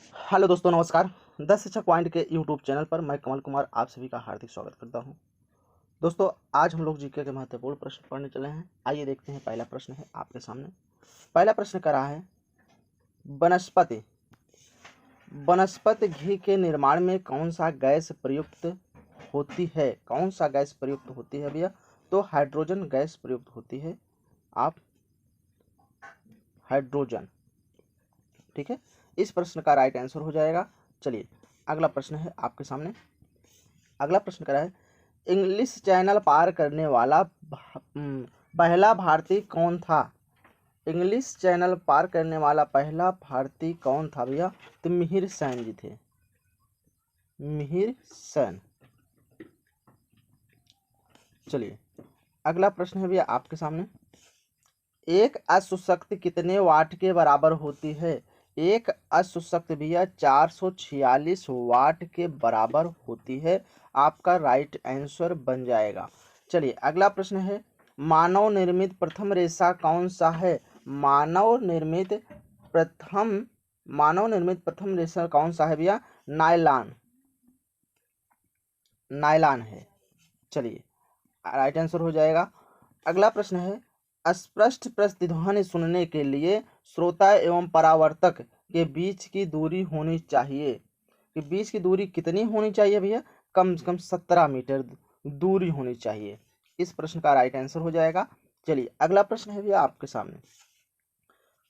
Hello दोस्तों, नमस्कार। 10 शिक्षक पॉइंट के यूट्यूब चैनल पर मैं कमल कुमार आप सभी का हार्दिक स्वागत करता हूं। दोस्तों, आज हम लोग जीके के महत्वपूर्ण प्रश्न पढ़ने चले हैं। आइए देखते हैं। पहला प्रश्न है आपके सामने। पहला प्रश्न कर रहा है, वनस्पति वनस्पति घी के निर्माण में कौन सा गैस प्रयुक्त होती है? कौन सा गैस प्रयुक्त होती है भैया? तो हाइड्रोजन गैस प्रयुक्त होती है। आप हाइड्रोजन, ठीक है। इस प्रश्न का राइट आंसर हो जाएगा। चलिए, अगला प्रश्न है आपके सामने। अगला प्रश्न करा है, इंग्लिश चैनल पार करने वाला पहला भारतीय कौन था? इंग्लिश चैनल पार करने वाला पहला भारतीय कौन था भैया? तो मिहिर सेन जी थे। मिहिर सेन। चलिए, अगला प्रश्न है भैया आपके सामने। एक अश्व शक्ति कितने वाट के बराबर होती है? एक अश्व शक्ति भैया 446 वाट के बराबर होती है। आपका राइट आंसर बन जाएगा। चलिए, अगला प्रश्न है, मानव निर्मित प्रथम रेशा कौन सा है? मानव निर्मित प्रथम रेशा कौन सा है भैया? नायलॉन। नायलॉन है। चलिए, राइट आंसर हो जाएगा। अगला प्रश्न है, स्पष्ट प्रतिध्वनि सुनने के लिए श्रोता एवं परावर्तक के बीच की दूरी होनी चाहिए। कि बीच की दूरी कितनी होनी चाहिए भैया? कम से कम 17 मीटर दूरी होनी चाहिए। इस प्रश्न का राइट आंसर हो जाएगा। चलिए, अगला प्रश्न है भैया आपके सामने।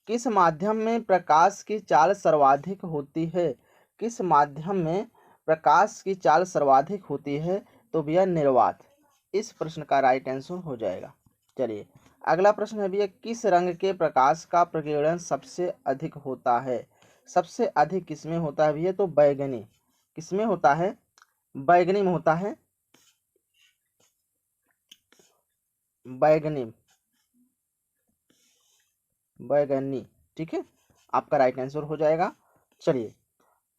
किस माध्यम में प्रकाश की चाल सर्वाधिक होती है? किस माध्यम में प्रकाश की चाल सर्वाधिक होती है? तो भैया निर्वात। इस प्रश्न का राइट आंसर हो जाएगा। चलिए, अगला प्रश्न है भैया, किस रंग के प्रकाश का प्रकीर्णन सबसे अधिक होता है? सबसे अधिक किसमें होता है भैया? तो बैगनी। किसमें होता है? बैगनी में होता है। बैगनी, बैगनी, ठीक है। आपका राइट आंसर हो जाएगा। चलिए,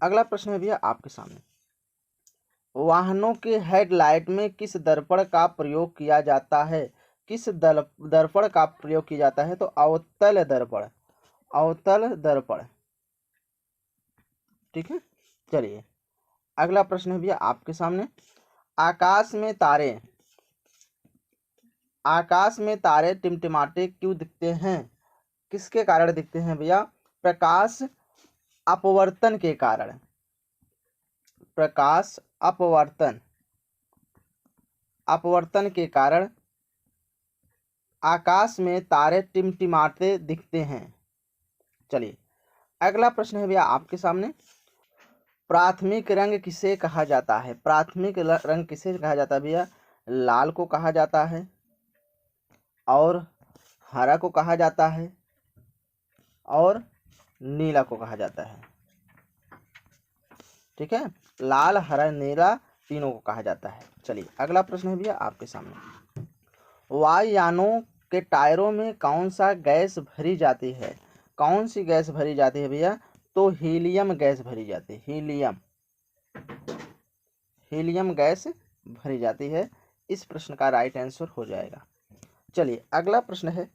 अगला प्रश्न है भैया आपके सामने। वाहनों के हेडलाइट में किस दर्पण का प्रयोग किया जाता है? किस दर्पण का प्रयोग किया जाता है? तो अवतल दर्पण। अवतल दर्पण, ठीक है। चलिए, अगला प्रश्न है भैया आपके सामने। आकाश में तारे टिमटिमाते क्यों दिखते हैं? किसके कारण दिखते हैं भैया? प्रकाश अपवर्तन के कारण। प्रकाश अपवर्तन के कारण आकाश में तारे टिमटिमाते दिखते हैं। चलिए, अगला प्रश्न है भैया आपके सामने। प्राथमिक रंग किसे कहा जाता है? प्राथमिक रंग किसे कहा जाता है भैया? लाल को कहा जाता है, और हरा को कहा जाता है, और नीला को कहा जाता है, ठीक है। लाल, हरा, नीला तीनों को कहा जाता है। चलिए, अगला प्रश्न है भैया आपके सामने। वायुयानों के टायरों में कौन सा गैस भरी जाती है? कौन सी गैस भरी जाती है भैया? तो हीलियम गैस भरी जाती है। हीलियम गैस भरी जाती है। इस प्रश्न का राइट आंसर हो जाएगा। चलिए, अगला प्रश्न है,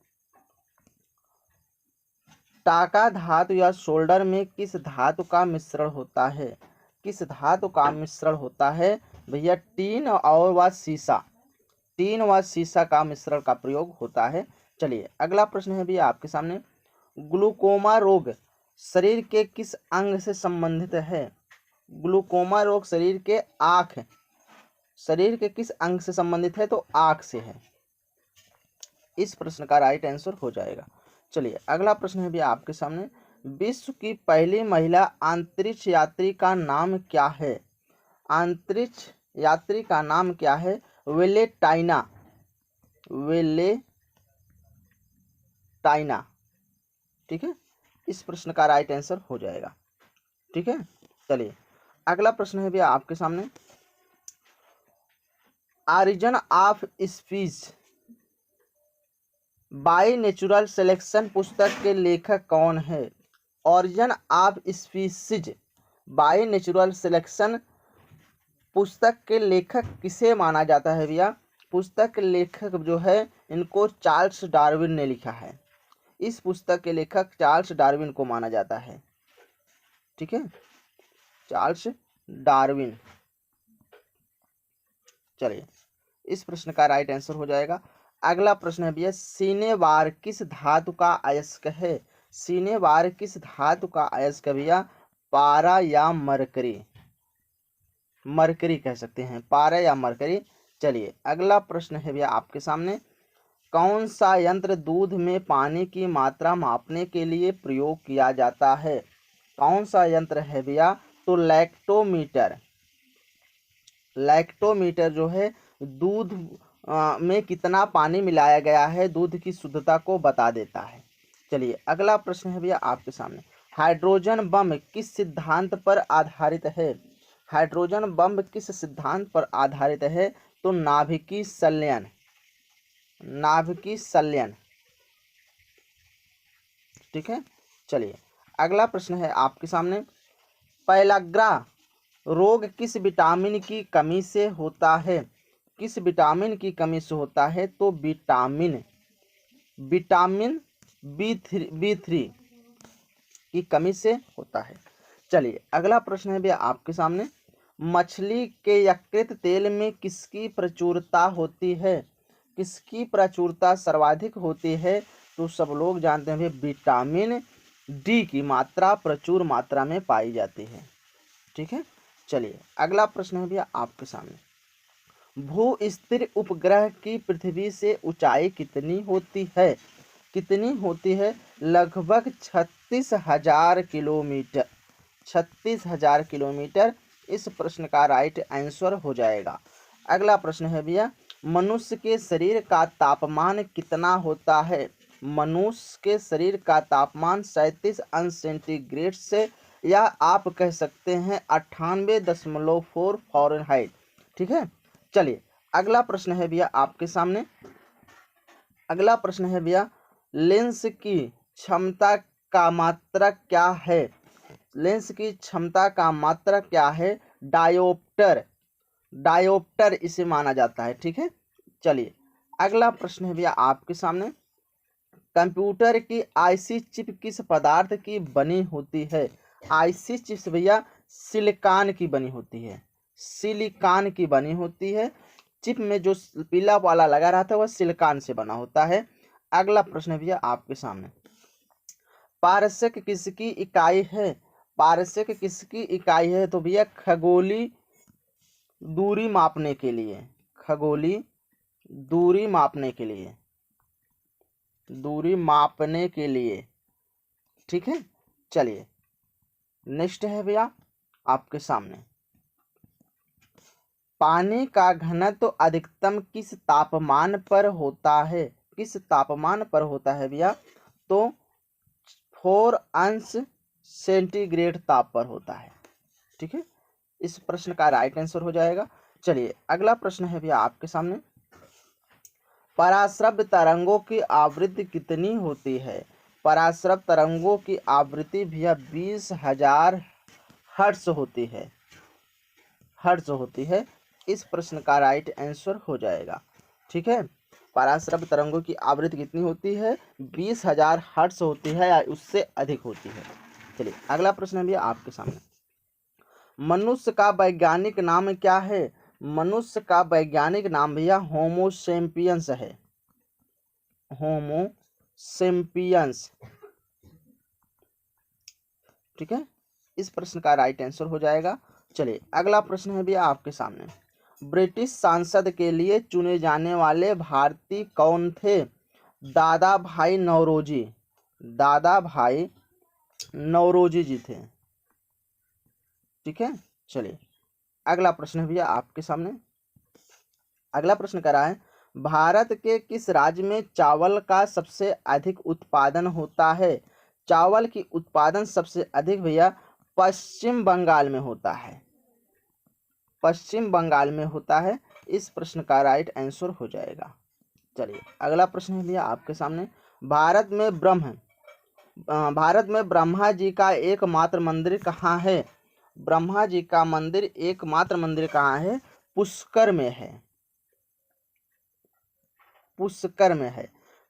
टाका धातु या सोल्डर में किस धातु का मिश्रण होता है? किस धातु का मिश्रण होता है भैया? टीन और व सीसा। टीन व सीसा का मिश्रण का प्रयोग होता है। चलिए, अगला प्रश्न है भैया आपके सामने। ग्लूकोमा रोग शरीर के किस अंग से संबंधित है? ग्लूकोमा रोग शरीर के किस अंग से संबंधित है? तो आंख से है। इस प्रश्न का राइट आंसर हो जाएगा। चलिए, अगला प्रश्न है भैया आपके सामने। विश्व की पहली महिला अंतरिक्ष यात्री का नाम क्या है? अंतरिक्ष यात्री का नाम क्या है? वेलेटाइना। ठीक है। इस प्रश्न का राइट आंसर हो जाएगा, ठीक है। चलिए, अगला प्रश्न है भैया आपके सामने। Origin of species by natural selection पुस्तक के लेखक कौन है? Origin of species by natural selection पुस्तक के लेखक किसे माना जाता है भैया? पुस्तक के लेखक जो है, इनको चार्ल्स डार्विन ने लिखा है। इस पुस्तक के लेखक चार्ल्स डार्विन को माना जाता है, ठीक है। Charles Darwin. चलिए, इस प्रश्न का राइट आंसर हो जाएगा। अगला प्रश्न है भैया, सिनेवार किस धातु का अयस्क है? सिनेवार किस धातु का अयस्क है भैया? पारा या मरकरी? मरकरी कह सकते हैं, पारा या मरकरी। चलिए, अगला प्रश्न है भैया आपके सामने, कौन सा यंत्र दूध में पानी की मात्रा मापने के लिए प्रयोग किया जाता है? कौन सा यंत्र है भैया? तो लैक्टोमीटर। लैक्टोमीटर जो है दूध में कितना पानी मिलाया गया है दूध की शुद्धता को बता देता है। चलिए, अगला प्रश्न है भैया आपके सामने, हाइड्रोजन बम किस सिद्धांत पर आधारित है? हाइड्रोजन बम किस सिद्धांत पर आधारित है? तो नाभिकीय संलयन। नाभिकीय संलयन, ठीक है। चलिए, अगला प्रश्न है आपके सामने, पैलाग्रा रोग किस विटामिन की कमी से होता है? किस विटामिन की कमी से होता है? तो विटामिन बी थ्री की कमी से होता है। चलिए, अगला प्रश्न है भैया आपके सामने, मछली के यकृत तेल में किसकी प्रचुरता होती है? किसकी प्रचुरता सर्वाधिक होती है? तो सब लोग जानते हैं भैया, विटामिन डी की मात्रा प्रचुर मात्रा में पाई जाती है, ठीक है। चलिए, अगला प्रश्न है भैया आपके सामने, भू स्थिर उपग्रह की पृथ्वी से ऊंचाई कितनी होती है? कितनी होती है? लगभग 36,000 किलोमीटर। 36,000 किलोमीटर इस प्रश्न का राइट आंसर हो जाएगा। अगला प्रश्न है भैया, मनुष्य के शरीर का तापमान कितना होता है? मनुष्य के शरीर का तापमान 37 अंश सेंटीग्रेड से, या आप कह सकते हैं 98.4 फ़ारेनहाइट, ठीक है। चलिए, अगला प्रश्न है भैया आपके सामने, अगला प्रश्न है भैया, लेंस की क्षमता का मात्रक क्या है? लेंस की क्षमता का मात्रक क्या है? डायोप्टर। डायोप्टर इसे माना जाता है, ठीक है। चलिए, अगला प्रश्न है भैया आपके सामने, कंप्यूटर की आईसी चिप किस पदार्थ की बनी होती है? आईसी चिप्स भैया सिलिकॉन की बनी होती है। सिलिकॉन की बनी होती है। चिप में जो पीला वाला लगा रहता है वह सिलिकॉन से बना होता है। अगला प्रश्न भैया आपके सामने, पारस्यक किसकी इकाई है? पारस्यक किसकी इकाई है? तो भैया खगोलीय दूरी मापने के लिए, खगोलीय दूरी मापने के लिए, दूरी मापने के लिए, ठीक है। चलिए, नेक्स्ट है भैया आपके सामने, पानी का घनत्व अधिकतम किस तापमान पर होता है? किस तापमान पर होता है भैया? तो 4 अंश सेंटीग्रेड ताप पर होता है, ठीक है। इस प्रश्न का राइट आंसर हो जाएगा। चलिए, अगला प्रश्न है भैया आपके सामने, पराश्रव्य तरंगों की आवृत्ति कितनी होती है? पराश्रव्य तरंगों की आवृत्ति भैया 20,000 हर्ट्ज होती है, हर्ट्ज होती है। इस प्रश्न का राइट आंसर हो जाएगा, ठीक है। पराश्रव्य तरंगों की आवृत्ति कितनी होती है? 20,000 हर्ट्ज होती है या उससे अधिक होती है। चलिए, अगला प्रश्न भी आपके सामने, मनुष्य का वैज्ञानिक नाम क्या है? मनुष्य का वैज्ञानिक नाम भैया होमो सेपियंस है। होमो सेपियंस, ठीक है। इस प्रश्न का राइट आंसर हो जाएगा। चलिए, अगला प्रश्न है भैया आपके सामने, ब्रिटिश सांसद के लिए चुने जाने वाले भारतीय कौन थे? दादा भाई नौरोजी। दादा भाई नौरोजी जी थे, ठीक है। चलिए, अगला प्रश्न है भैया आपके सामने, अगला प्रश्न कह रहा है, भारत के किस राज्य में चावल का सबसे अधिक उत्पादन होता है? चावल की उत्पादन सबसे अधिक भैया पश्चिम बंगाल में होता है, पश्चिम बंगाल में होता है। इस प्रश्न का राइट आंसर हो जाएगा। चलिए, अगला प्रश्न है भैया आपके सामने, भारत में ब्रह्मा जी का एकमात्र मंदिर कहाँ है? ब्रह्मा जी का मंदिर एकमात्र मंदिर कहाँ है? पुष्कर में है, पुष्कर में है।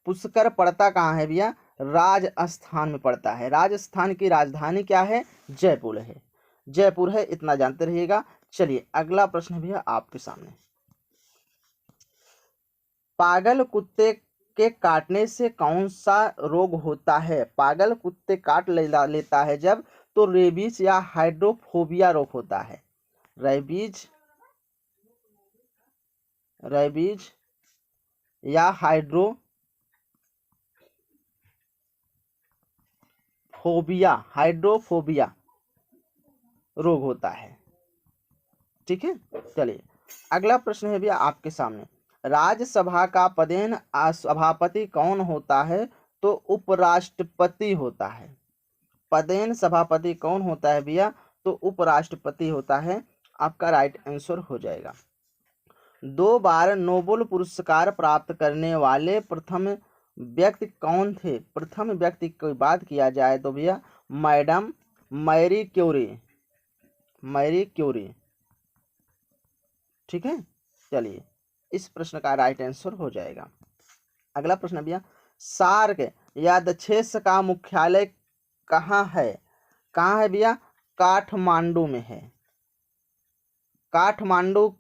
पुष्कर पड़ता कहाँ है भैया? राजस्थान में पड़ता है। राजस्थान की राजधानी क्या है? जयपुर है। जयपुर है, इतना जानते रहिएगा। चलिए अगला प्रश्न भी है आपके सामने। पागल कुत्ते के काटने से कौन सा रोग होता है? पागल कुत्ते काट लेता है जब, तो रेबीज या हाइड्रोफोबिया रोग होता है। रेबीज या हाइड्रोफोबिया रोग होता है। ठीक है, चलिए अगला प्रश्न है भैया आपके सामने। राज्यसभा का पदेन सभापति कौन होता है? तो उपराष्ट्रपति होता है। पदेन सभापति कौन होता है भैया? तो उपराष्ट्रपति होता है। आपका राइट आंसर हो जाएगा। 2 बार नोबेल पुरस्कार प्राप्त करने वाले प्रथम व्यक्ति कौन थे? प्रथम व्यक्ति की बात किया जाए तो भैया मैडम मैरी क्यूरी। ठीक है, चलिए इस प्रश्न का राइट आंसर हो जाएगा। अगला प्रश्न भैया, सार्क या दक्षेस का मुख्यालय कहाँ है? कहाँ है भैया? काठमांडू में है। काठमांडू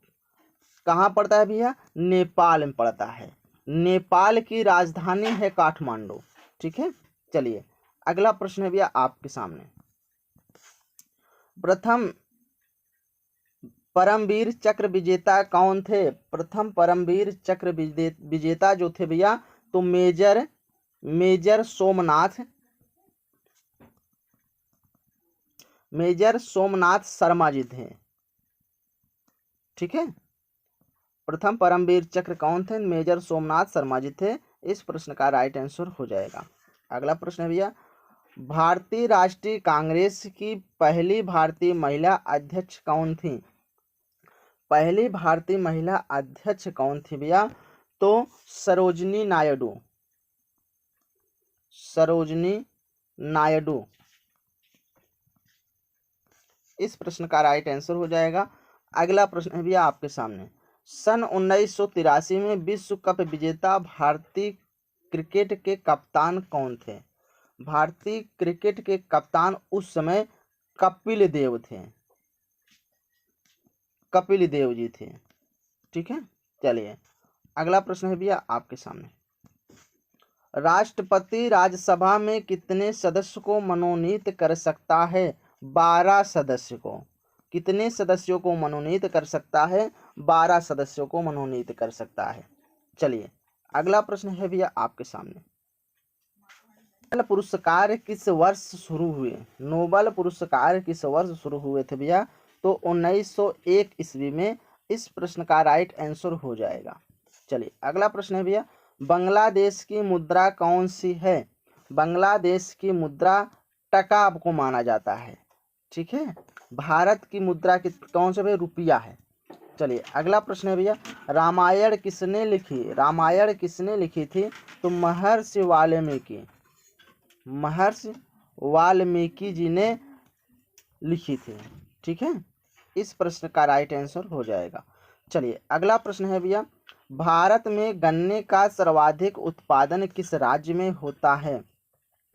कहाँ पड़ता है भैया? नेपाल में पड़ता है। नेपाल की राजधानी है काठमांडू। ठीक है, चलिए अगला प्रश्न है भैया आपके सामने। प्रथम परमवीर चक्र विजेता कौन थे? प्रथम परमवीर चक्र विजेता जो थे भैया, तो मेजर सोमनाथ शर्मा जी थे। ठीक है, प्रथम परमवीर चक्र कौन थे? मेजर सोमनाथ शर्मा जी थे। इस प्रश्न का राइट आंसर हो जाएगा। अगला प्रश्न है भैया, भारतीय राष्ट्रीय कांग्रेस की पहली भारतीय महिला अध्यक्ष कौन थी? पहली भारतीय महिला अध्यक्ष कौन थी भैया? तो सरोजिनी नायडू। इस प्रश्न का राइट आंसर हो जाएगा। अगला प्रश्न है भैया आपके सामने। सन 1983 में विश्व कप विजेता भारतीय क्रिकेट के कप्तान कौन थे? भारतीय क्रिकेट के कप्तान उस समय कपिल देव जी थे। ठीक है, चलिए अगला प्रश्न है भैया आपके सामने। राष्ट्रपति राज्यसभा में कितने सदस्य को मनोनीत कर सकता है? 12 सदस्य को। कितने सदस्यों को मनोनीत कर सकता है? 12 सदस्यों को मनोनीत कर सकता है। चलिए अगला प्रश्न है भैया आपके सामने। नोबेल पुरस्कार किस वर्ष शुरू हुए? नोबेल पुरस्कार किस वर्ष शुरू हुए थे भैया? तो 1901 ईस्वी में। इस प्रश्न का राइट आंसर हो जाएगा। चलिए अगला प्रश्न है भैया, बांग्लादेश की मुद्रा कौन सी है? बांग्लादेश की मुद्रा टका को माना जाता है। ठीक है, भारत की मुद्रा कौन सा भैया? रुपया है। चलिए अगला प्रश्न है भैया, रामायण किसने लिखी थी? तो महर्षि वाल्मीकि जी ने लिखी थी। ठीक है, इस प्रश्न का राइट आंसर हो जाएगा। चलिए अगला प्रश्न है भैया, भारत में गन्ने का सर्वाधिक उत्पादन किस राज्य में होता है?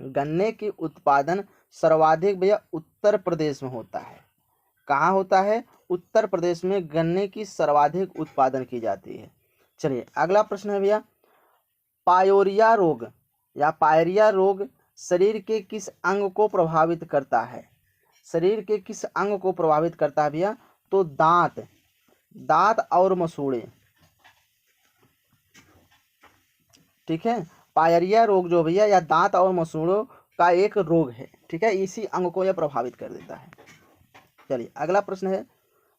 गन्ने की उत्पादन सर्वाधिक भैया उत्तर प्रदेश में होता है। कहाँ होता है? उत्तर प्रदेश में गन्ने की सर्वाधिक उत्पादन की जाती है। चलिए अगला प्रश्न है भैया, पायरिया रोग शरीर के किस अंग को प्रभावित करता है? शरीर के किस अंग को प्रभावित करता है भैया? तो दांत और मसूड़े। ठीक है, पायरिया रोग जो भैया या दांत और मसूड़ों का एक रोग है। ठीक है, इसी अंग को यह प्रभावित कर देता है। चलिए अगला प्रश्न है,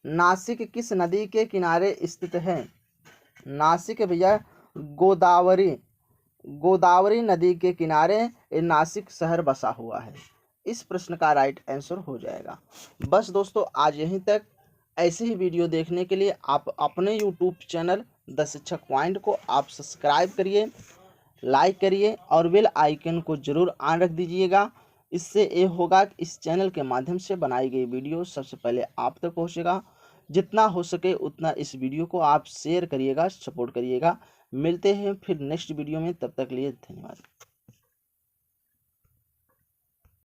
नासिक किस नदी के किनारे स्थित है? नासिक भैया गोदावरी नदी के किनारे नासिक शहर बसा हुआ है। इस प्रश्न का राइट आंसर हो जाएगा। बस दोस्तों आज यहीं तक। ऐसे ही वीडियो देखने के लिए आप अपने यूट्यूब चैनल द शिक्षक पॉइंट को आप सब्सक्राइब करिए, लाइक करिए और बेल आइकन को जरूर ऑन रख दीजिएगा। इससे ये होगा कि इस चैनल के माध्यम से बनाई गई वीडियो सबसे पहले आप तक पहुंचेगा। जितना हो सके उतना इस वीडियो को आप शेयर करिएगा, सपोर्ट करिएगा। मिलते हैं फिर नेक्स्ट वीडियो में, तब तक के लिए धन्यवाद।